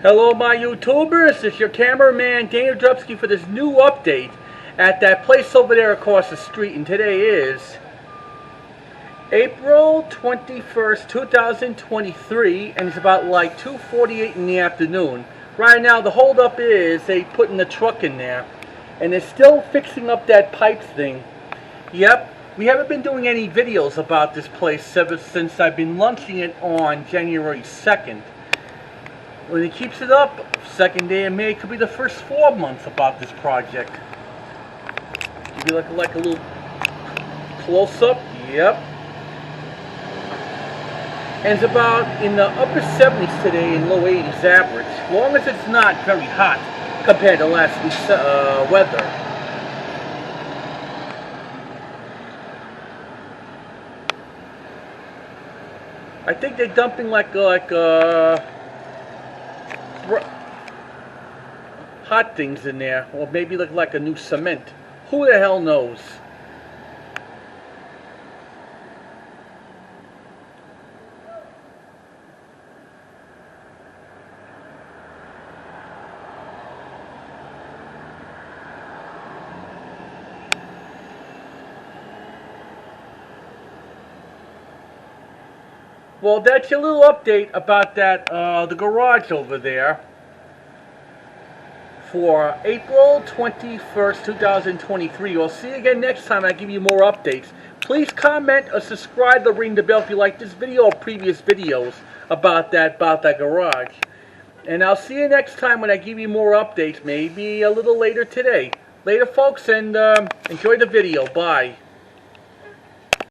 Hello my YouTubers, it's your cameraman Dana Drupski for this new update at that place over there across the street, and today is April 21st, 2023, and it's about like 2:48 in the afternoon. Right now the holdup is they putting the truck in there, and they're still fixing up that pipe thing. Yep, we haven't been doing any videos about this place ever since I've been launching it on January 2nd. When he keeps it up, second day of May could be the first 4 months about this project. Give you like a little close-up. Yep. And it's about in the upper 70s today and low 80s average. As long as it's not very hot compared to last week's weather. I think they're dumping hot things in there, or maybe like a new cement. Who the hell knows? Well, that's your little update about that the garage over there for April 21st, 2023. We'll see you again next time I give you more updates. Please comment or subscribe or ring the bell if you like this video or previous videos about that garage. And I'll see you next time when I give you more updates, maybe a little later today. Later, folks, and enjoy the video. Bye.